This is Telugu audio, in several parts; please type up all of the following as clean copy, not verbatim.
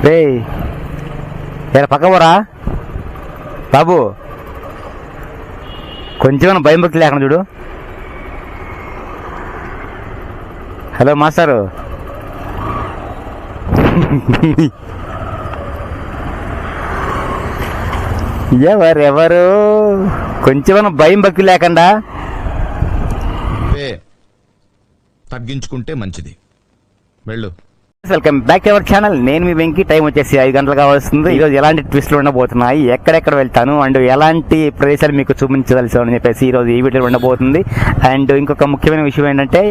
రే ఇలా పక్క పోరా బాబు, కొంచెం భయం భక్తి లేకుండా చూడు. హలో మాస్టారు, ఎవరెవరు కొంచెం భయం భక్తి లేకుండా తగ్గించుకుంటే మంచిది. వెళ్ళు. Welcome back to our channel. నేను మీ వెంకీ. టైం వచ్చేసి 5 గంటలుగా వస్తుంది. ఈరోజు ఎలాంటి ట్విస్టులు ఉండబోతున్నాయి, ఎక్కడెక్కడ వెళ్తాను అండ్ ఎలాంటి ప్రదేశాలు మీకు చూపించదలిసామని చెప్పేసి ఈరోజు ఈ వీడియోలో ఉండబోతుంది. అండ్ ఇంకొక ముఖ్యమైన విషయం ఏంటంటే,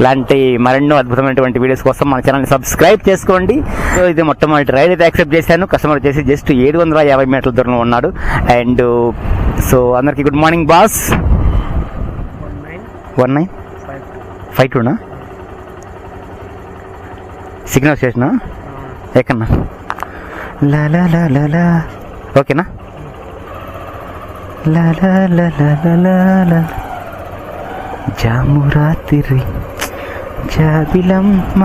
ఇలాంటి మరెన్నో అద్భుతమైనటువంటి వీడియోస్ కోసం మన ఛానల్ని సబ్స్క్రైబ్ చేసుకోండి. సో ఇది మొట్టమొదటి రైడ్ అయితే యాక్సెప్ట్ చేశాను. కస్టమర్ వచ్చేసి జస్ట్ 750 మీటర్ల దూరంలో ఉన్నాడు. అండ్ సో అందరికీ గుడ్ మార్నింగ్ బాస్. 1952 సిగ్నల్ స్టేషనా ఎక్కడన్నా? లా లా లా లా లా ఓకేనా? లా లా లా లా లా లా జామురాతిరి జాబిలమ్మ.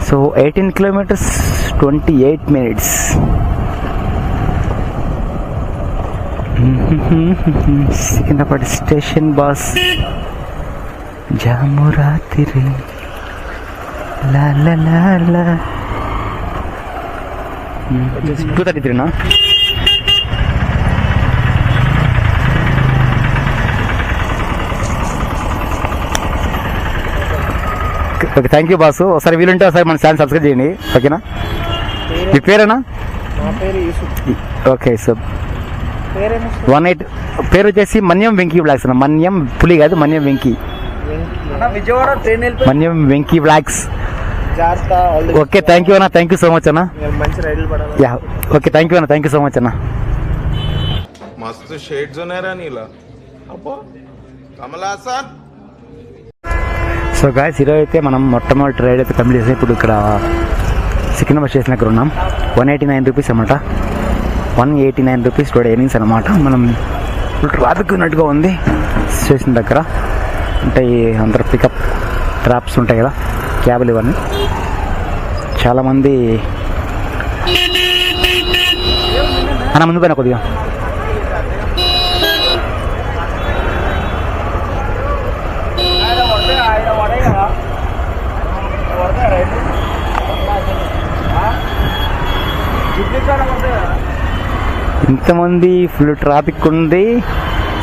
So 18 kilometres 28 minutes. Secunderabad station boss. జామురాతిరి లా లా లా లా 233 నా? Okay, thank you boss. ఒకసారి వీలుంటే ఒకసారి మన ఛానల్ సబ్స్క్రైబ్ చేయండి, ఓకేనా? మీ పేరేనా? Okay sir. 18 పేరు వచ్చేసి మన్యం వెంకీ బ్లాగ్స్ అన్న. మన్యం పులి కాదు, Manyam Venky. Manyam Venky blogs. Okay, thank you అన్న. థ్యాంక్ యూ సో మచ్ అన్న. యా ఓకే, థ్యాంక్ యూ అన్న. థ్యాంక్ యూ సో మచ్ అన్న. मस्त शेड्स ఉన్నాయరా నీలా. అబ్బో కమలాసన్. సో గాయ్స్, ఈరోజు అయితే మనం మొట్టమొదటి రైడ్ అయితే కంప్లీట్ చేసాం. ఇప్పుడు ఇక్కడ సికింద్రాబాద్ స్టేషన్ దగ్గర ఉన్నాం. 189 రూపీస్ అనమాట. 189 రూపీస్ టుడే ఎర్నింగ్స్ అనమాట. మనం ఇప్పుడు ట్రాఫిక్ ఉన్నట్టుగా ఉంది స్టేషన్ దగ్గర. అంటే అందరు పికప్ ట్రాప్స్ ఉంటాయి కదా, క్యాబ్లు ఇవన్నీ. చాలామంది అన్న ముందు పైన కొద్దిగా ఇంతమంది ఫుల్ ట్రాఫిక్ ఉంది.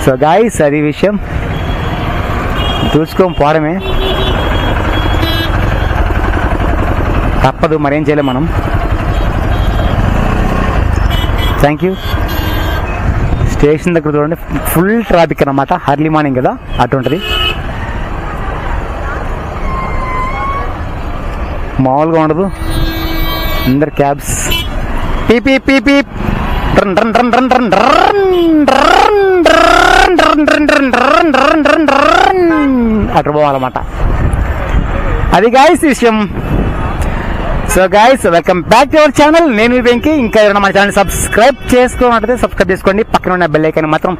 సో గాయ్స్, అది విషయం. చూసుకొని పోవడమే తప్పదు, మరేం చేయలేం మనం. Thank you. స్టేషన్ దగ్గర చూడండి, ఫుల్ ట్రాఫిక్ అన్నమాట. హర్లీ మార్నింగ్ కదా, అటు ఉంటుంది. మామూలుగా ఉండదు. అందరు క్యాబ్స్ పీపీ పీపీ అటు పోవాలన్నమాట. అది గాయ్స్ విషయం. So guys, welcome back to our channel. నేను మీ వెంకీ. ఇంకా ఎవరైనా మన ఛానల్ సబ్స్క్రైబ్ చేసుకోవాలంటే సబ్స్క్రైబ్ చేసుకోండి. పక్కన ఉన్న బెల్ ఐకాన్ మాత్రం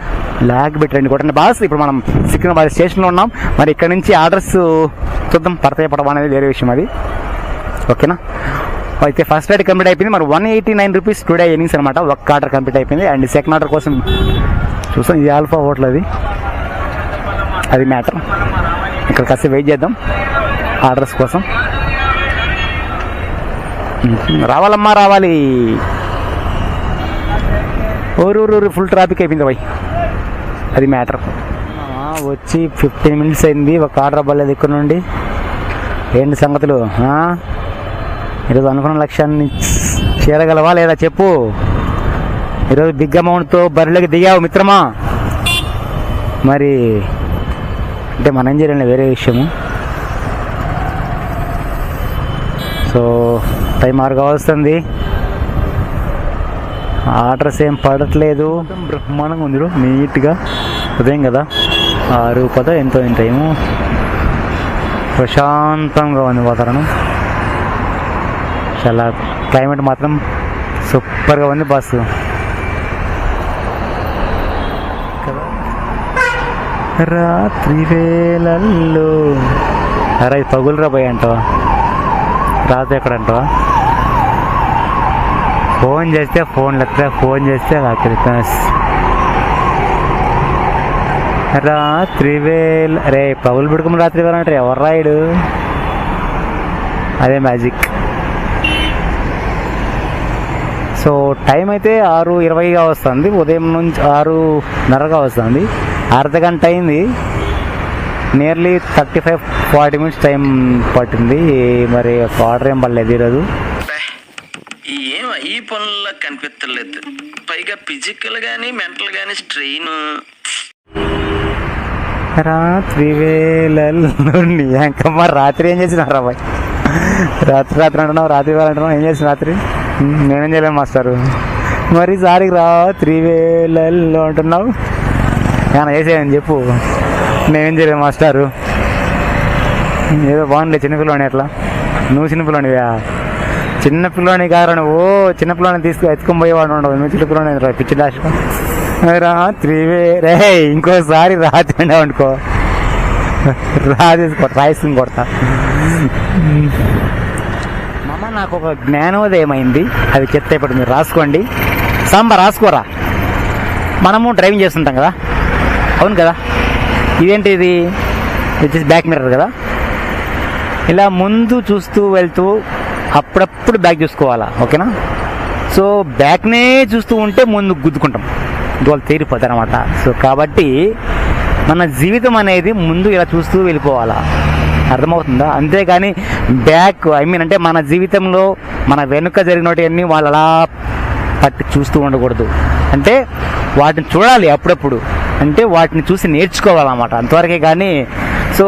లాగ్ పెట్టండి, కొట్టండి బాస్. ఇప్పుడు మనం సికింద్రాబాద్ స్టేషన్లో ఉన్నాం. మరి ఇక్కడ నుంచి ఆర్డర్స్ చూద్దాం, పడతాయి పడవా అనేది వేరే విషయం అది, ఓకేనా? అయితే ఫస్ట్ రైడ్ కంప్లీట్ అయిపోయింది. మరి 189 రూపీస్ టుడే ఎర్నింగ్స్ అనమాట. ఒక్క ఆర్డర్ కంప్లీట్ అయిపోయింది. అండ్ సెకండ్ ఆర్డర్ కోసం చూస్తాం. ఇది ఆల్ఫా హోటల్, అది మ్యాటర్. ఇక్కడ కాస్త వెయిట్ చేద్దాం ఆర్డర్స్ కోసం. రావాలమ్మా రావాలి. ఊరు ఫుల్ ట్రాఫిక్ అయిపోయింది బాయ్, అది మ్యాటర్. వచ్చి 15 minutes అయింది, ఒక ఆర్డర్ అవ్వలేదు ఇక్కడ నుండి. ఏంటి సంగతులు? ఈరోజు అనుకున్న లక్ష్యాన్ని చేరగలవా లేదా చెప్పు. ఈరోజు బిగ్ అమౌంట్తో బరిలోకి దిగావు మిత్రమా. మరి అంటే మనం ఏం చేయాలి వేరే విషయము. సో టైం 6 కావస్తుంది. ఆర్డర్స్ ఏం పడట్లేదు. బ్రహ్మాండంగా ఉంది నీట్గా. ఉదయం కదా, 6:10 ఎంతో టైము. ప్రశాంతంగా ఉంది వాతావరణం. చాలా క్లైమేట్ మాత్రం సూపర్గా ఉంది బస్సు. రాత్రి వేళల్లో అరే పగులు రా పోయి అంటావా? రాత్రి ఎక్కడ అంటావా? ఫోన్ చేస్తే ఫోన్ లేకపోతే ఫోన్ చేస్తే రాత్రి వేళ రే పగులు పిడుకుమ రాత్రి వేళ అంటే ఎవరు రాయుడు? అదే మ్యాజిక్. సో టైం అయితే 6:20గా వస్తుంది, ఉదయం నుంచి 6:30గా వస్తుంది. అర్ధ గంట అయింది, నియర్లీ 35-40 మినిట్స్ టైం పట్టింది. మరి ఆర్డర్ ఏం పడలేదు ఈరోజు. ఏం ఈ పనుల్లో కనిపించలేదు, పైగా ఫిజికల్ గానీ మెంటల్ గానీ స్ట్రెయిన్. రాత్రి వేళల్లో నీకమ్మ రాత్రి ఏం చేసినారా బాయ్? రాత్రి అంటున్నావు, రాత్రి వేళ అంటున్నావు, ఏం చేసిన రాత్రి? నేనేం చేయలేను మాస్టారు. మరి సారి రాత్రి వేళల్లో అంటున్నావు, ఏమైనా చేసేయని చెప్పు. నేనేం చేయలేను మాస్టారు. ఏదో బాగుంది చిన్నపిల్లోని. ఎట్లా నువ్వు చిన్నపిల్లోనివా? చిన్నపిల్లోని కాదు నువ్వు, చిన్నపిల్లోని ఎత్తుకొని పోయేవాడు ఉండవు. నువ్వు చిన్నపిల్లోని పిచ్చి దాష. రాత్రి రే ఇంకోసారి రాత్రి అండి అనుకో, రాయిస్తుంది కొడతా. మామ నాకు ఒక జ్ఞానోదయం అయింది, అది చెత్త ఇప్పుడు మీరు రాసుకోండి. సాంబా రాసుకోరా. మనము డ్రైవింగ్ చేస్తుంటాం కదా, అవును కదా? ఇదేంటి ఇది వచ్చేసి బ్యాక్ మిర్రర్ కదా. ఇలా ముందు చూస్తూ వెళ్తూ అప్పుడప్పుడు బ్యాక్ చూసుకోవాలా, ఓకేనా? సో బ్యాక్నే చూస్తూ ఉంటే ముందు గుద్దుకుంటాం, వాళ్ళు తీరిపోతారు అనమాట. సో కాబట్టి మన జీవితం అనేది ముందు ఇలా చూస్తూ వెళ్ళిపోవాలా, అర్థమవుతుందా? అంతేగాని బ్యాక్ అంటే మన జీవితంలో మన వెనుక జరిగినవన్నీ వాళ్ళు అలా పట్టి చూస్తూ ఉండకూడదు. అంటే వాటిని చూడాలి అప్పుడప్పుడు, అంటే వాటిని చూసి నేర్చుకోవాలన్నమాట, అంతవరకే. కానీ సో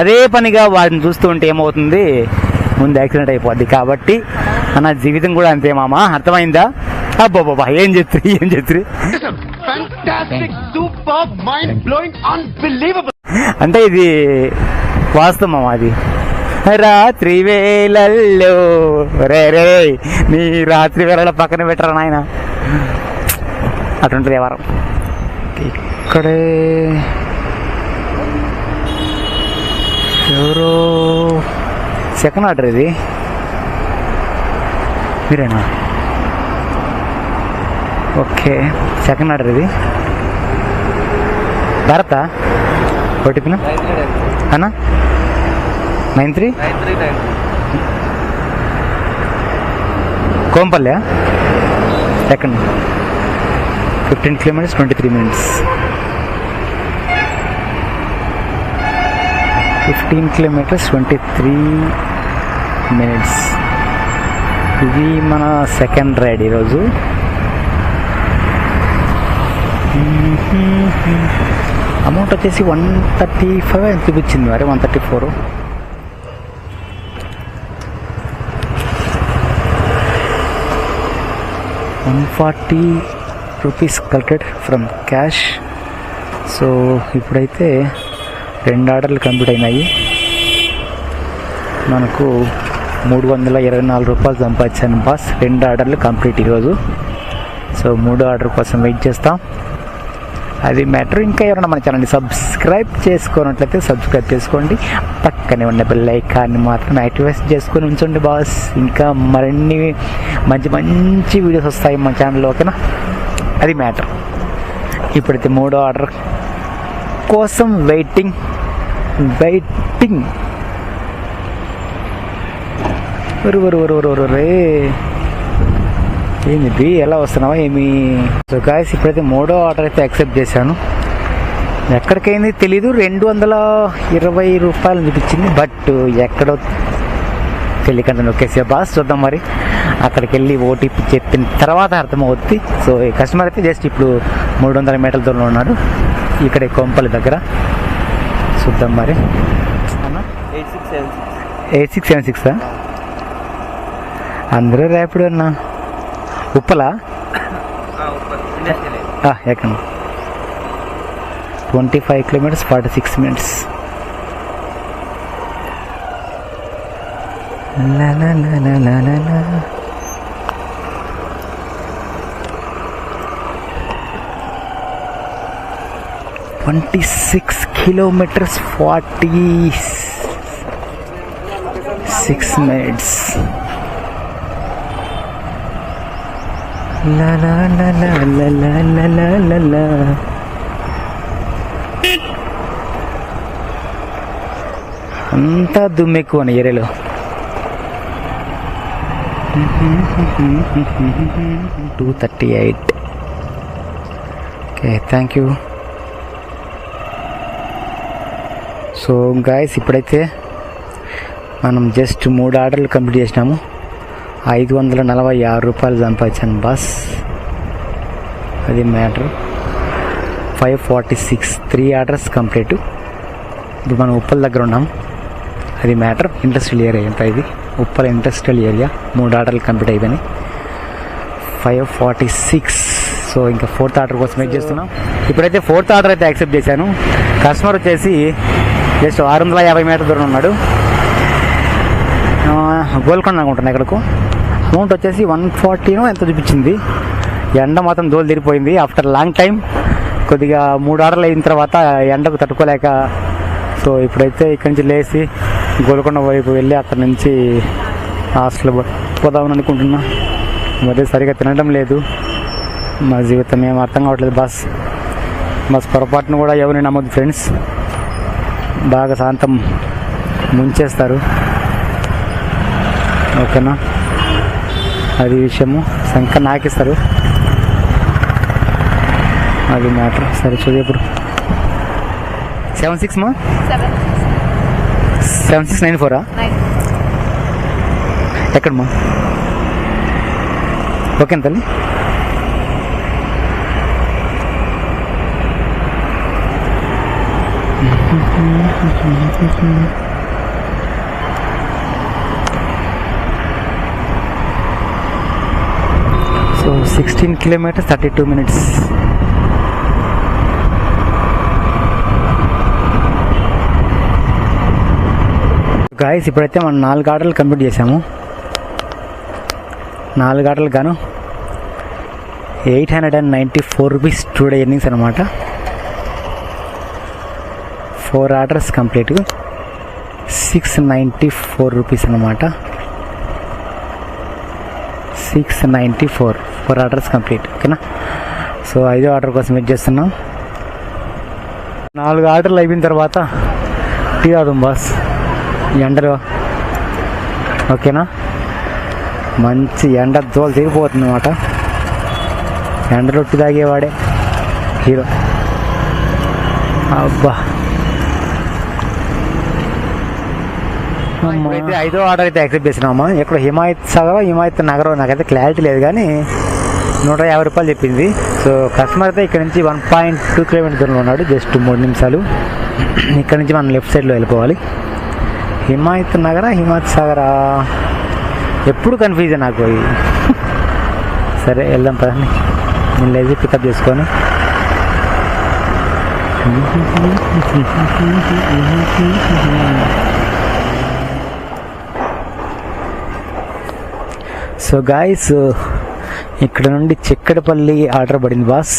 అదే పనిగా వాటిని చూస్తూ ఉంటే ఏమవుతుంది, ముందు యాక్సిడెంట్ అయిపోద్ది. కాబట్టి మన జీవితం కూడా అంతే మామ, అర్థమైందా? అబ్బా ఏం చెప్తారు అంటే ఇది వాస్తవం. అది రాత్రి వేళల్లో రే నీ రాత్రి వేళలో పక్కన పెట్టరా నాయన, అటుంటుంది ఎవరు. ఇక్కడే ఎవరో సెకండ్ ఆర్డర్, ఇది మీరేనా? ఓకే, సెకండ్ ఆర్డర్ ఇది. భారత ఓటీపీనా అన్నా? 93 కోంపల్లె second 15 kilometers 23 minutes. 15 kilometers 23 minutes. ఇది మన సెకండ్ రైడ్ ఈరోజు. అమౌంట్ వచ్చేసి 135 ఎంత చూపించింది మరి, 134. ₹140 కలెక్టెడ్ ఫ్రమ్ క్యాష్. సో ఇప్పుడైతే 2 ఆర్డర్లు కంప్లీట్ అయినాయి. మనకు ₹324 సంపాదించాను బాస్. 2 ఆర్డర్లు కంప్లీట్ ఈరోజు. సో 3వ ఆర్డర్ కోసం వెయిట్ చేస్తాం, అది మ్యాటర్. ఇంకా ఎవరైనా మన ఛానల్ని సబ్స్క్రైబ్ చేసుకున్నట్లయితే సబ్స్క్రైబ్ చేసుకోండి, పక్కనే ఉన్న బెల్ ఐకాన్ని మాత్రం యాక్టివేట్ చేసుకొని ఉంచండి బాస్. ఇంకా మరిన్ని మంచి మంచి వీడియోస్ వస్తాయి మన ఛానల్లో, ఓకేనా? అది మ్యాటర్. ఇప్పుడైతే 3వ ఆర్డర్ కోసం వెయిటింగ్. రే ఏమిది, ఎలా వస్తున్నావా ఏమి? సో గాయస్ ఇప్పుడైతే 3వ ఆర్డర్ అయితే యాక్సెప్ట్ చేశాను. ఎక్కడికైంది తెలీదు, ₹220 చూపించింది, బట్ ఎక్కడో తెలియకుండా నొక్కేసా బాస్. చూద్దాం మరి, అక్కడికి వెళ్ళి ఓటీపీ చెప్పిన తర్వాత అర్థమవుద్ది. సో ఈ కస్టమర్ అయితే జస్ట్ ఇప్పుడు 300 మీటర్ల దూరంలో ఉన్నాడు, ఇక్కడ కొంపల్లి దగ్గర. చూద్దాం మరి. 8676 అందరూ ర్యాపిడో అన్నా. ఉప్పలా ఎక్కడ 25 kilometers 46 minutes. La la la la la la la. "26 kilometers 46 minutes." లా లా లా లా లా లా లా లా లా లా. అంతా దుమ్ము ఎక్కువ ఏరియాలో. 238. Okay, thank you. So guys, ఇప్పుడైతే మనం జస్ట్ 3 ఆర్డర్లు కంప్లీట్ చేసినాము. 546 రూపాయలు సంపాదించాను బాస్. అది మ్యాటర్. 546, 3 orders complete. ఇప్పుడు మనం ఉప్పల్ దగ్గర ఉన్నాం. అది మ్యాటర్. ఇండస్ట్రియల్ ఏరియా ఎంత ఇది? Uppal industrial area. 3 ఆర్డర్లు కంప్లీట్ అయిపోయినాయి. 546. సో ఇంకా 4th ఆర్డర్ కోసం వెయిట్ చేస్తున్నాం. ఇప్పుడైతే 4th ఆర్డర్ అయితే యాక్సెప్ట్ చేశాను. కస్టమర్ వచ్చేసి జస్ట్ 650 మీటర్ దూరం ఉన్నాడు. గోల్కొండ అనుకుంటున్నా. ఇక్కడకు అమౌంట్ వచ్చేసి 140 ఎంత చూపించింది. ఎండ మాత్రం దోలు తిరిగిపోయింది. ఆఫ్టర్ లాంగ్ టైం కొద్దిగా 3 ఆర్డర్లు అయిన తర్వాత ఎండకు తట్టుకోలేక సో ఇప్పుడైతే ఇక్కడి నుంచి లేచి గోల్కొండ వైపు వెళ్ళి అక్కడి నుంచి హాస్టల్ పోదామని అనుకుంటున్నా. మరి సరిగా తినడం లేదు. మా జీవితం ఏం అర్థం కావట్లేదు బాస్. పొరపాటును కూడా ఎవరిని నమ్మద్దు ఫ్రెండ్స్. బాగా శాంతం ముంచేస్తారు. ఓకేనా? అది విషయము. సంఖ్య నాకిస్తారు. అది మ్యాటర్. సరే చూడు. ఇప్పుడు 76 మా 7694 ఎక్కడమ్మా? ఓకే తల్లి. So 16 kilometers 32 minutes. గాయస్, ఇప్పుడైతే మనం 4 ఆర్డర్లు కంప్లీట్ చేసాము. 4 ఆర్డర్లు గాను 894 రూపీస్ టుడే ఎర్నింగ్స్ అనమాట. 4 ఆర్డర్స్ కంప్లీట్ 694 రూపీస్ అనమాట. 694 4 ఆర్డర్స్ కంప్లీట్. ఓకేనా? సో 5వ ఆర్డర్ కోసం వెయిట్ చేస్తున్నాం. 4 ఆర్డర్లు అయిపోయిన తర్వాత టీ తాగుదాం బాస్ ఎండలో. ఓకేనా? మంచి ఎండ దోలు తిరిగిపోతుంది అనమాట. ఎండలో టీ తాగేవాడే హీరో. అబ్బా. అయితే 5వ ఆర్డర్ అయితే యాక్సెప్ట్ చేసినామా. ఇక్కడ హిమాయత్ సాగర్ హిమాయత్ నగర్ నాకైతే క్లారిటీ లేదు కానీ 150 రూపాయలు చెప్పింది. సో కస్టమర్ అయితే ఇక్కడ నుంచి 1.2 కిలోమీటర్ దూరంలో ఉన్నాడు. జస్ట్ 3 నిమిషాలు. ఇక్కడ నుంచి మనం లెఫ్ట్ సైడ్లో వెళ్ళిపోవాలి. హిమాయత్ నగరా హిమాయత్ సాగరా ఎప్పుడు కన్ఫ్యూజన్ నాకు. సరే వెళ్దాం పదండి. నేను లేచి పికప్ చేసుకొని. సో గాయస్, ఇక్కడ నుండి చిక్కడపల్లి ఆర్డర్ పడింది బాస్.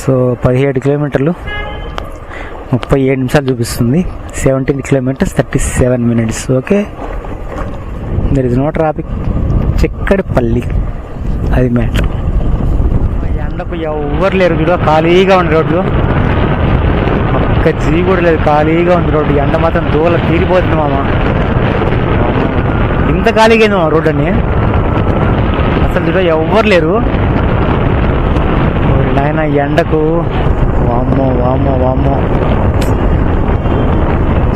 సో 17 కిలోమీటర్లు 37 నిమిషాలు చూపిస్తుంది. 17 kilometers 37 minutes. Okay, there is no traffic. Chikkadpally అది మ్యాటర్. ఎండకు ఎవ్వరు లేరు చూడ. ఖాళీగా ఉంది రోడ్లు. ఒక్క జీ కూడా లేదు. ఖాళీగా ఉంది రోడ్డు. ఎండ మాత్రం దూల తీరిపోతుంది మామ. ఇంత ఖాళీగా అయింది మా రోడ్డు అని. అసలు చూడ ఎవ్వరు లేరు నాయన ఎండకు. వామ్మో వామ్మో వామ్మో.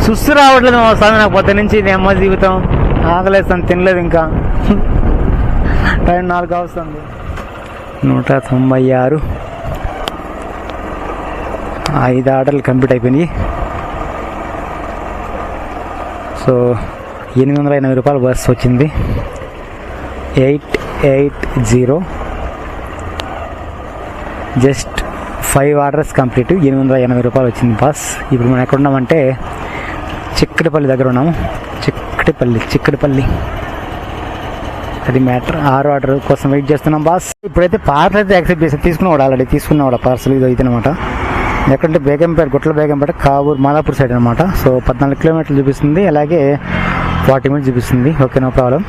సుస్సు రావట్లేదు మా స్వామి నాకు పొద్దు నుంచి. నేమ్మ జీవితం ఆకలేస్తాను, తినలేదు ఇంకా. టైం 4 అవుతుంది. 196. 5 ఆర్డర్లు కంప్లీట్ అయిపోయినాయి. సో 880 రూపాయలు బస్ వచ్చింది. 880. Just 5 orders complete. 880 రూపాయలు వచ్చింది బాస్. ఇప్పుడు మనం ఎక్కడ ఉన్నామంటే చిక్కడపల్లి దగ్గర ఉన్నాము. చిక్కడపల్లి అది మ్యాటర్. 6వ ఆర్డర్ కోసం వెయిట్ చేస్తున్నాం బాస్. ఇప్పుడైతే పార్సల్ అయితే యాక్సెప్ట్ చేసి తీసుకున్నవాడు. Already తీసుకున్నవాడు parcel. ఇది అయితే అనమాట. ఎక్కడంటే బేగంపేట, గుట్ల బేగంపేట, కావూరు, మాదాపూర్ సైడ్ అనమాట. సో 14 కిలోమీటర్లు చూపిస్తుంది. అలాగే 40 minutes చూపిస్తుంది. Okay, no problem.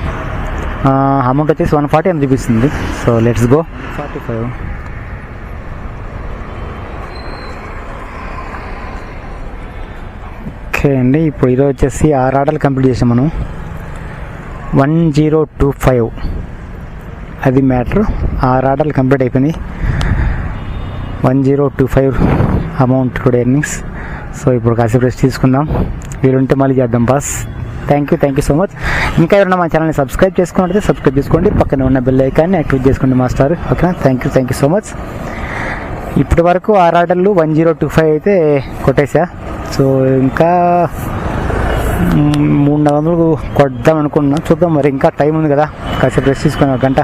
అమౌంట్ వచ్చేసి 140 అని చూపిస్తుంది. So let's go. 45. ఓకే అండి, ఇప్పుడు ఈరోజు వచ్చేసి 6 ఆర్డర్లు కంప్లీట్ చేసాం మనం. 1025 అది మ్యాటర్. 6 ఆర్డర్లు కంప్లీట్ అయిపోయింది. 1025 అమౌంట్ టుడే ఎర్నింగ్స్. సో ఇప్పుడు కాసేపు రెస్ట్ తీసుకుందాం, వీలుంటే మళ్ళీ చేద్దాం boss. Thank you so much. ఇంకా ఎవరైనా మా ఛానల్ని సబ్స్క్రైబ్ చేసుకున్నట్లయితే సబ్స్క్రైబ్ చేసుకోండి, పక్కన ఉన్న బెల్ ఐకాన్ని యాక్టివేట్ చేసుకోండి మాస్టర్. ఓకేనా? Thank you so much. ఇప్పటి వరకు 6 ఆర్డర్లు 1025 అయితే కొట్టేసా. సో ఇంకా 300 కొద్దాం అనుకుంటున్నాం, చూద్దాం. మరి ఇంకా టైం ఉంది కదా, కాసేపు రెస్ట్ తీసుకుని 1 గంట.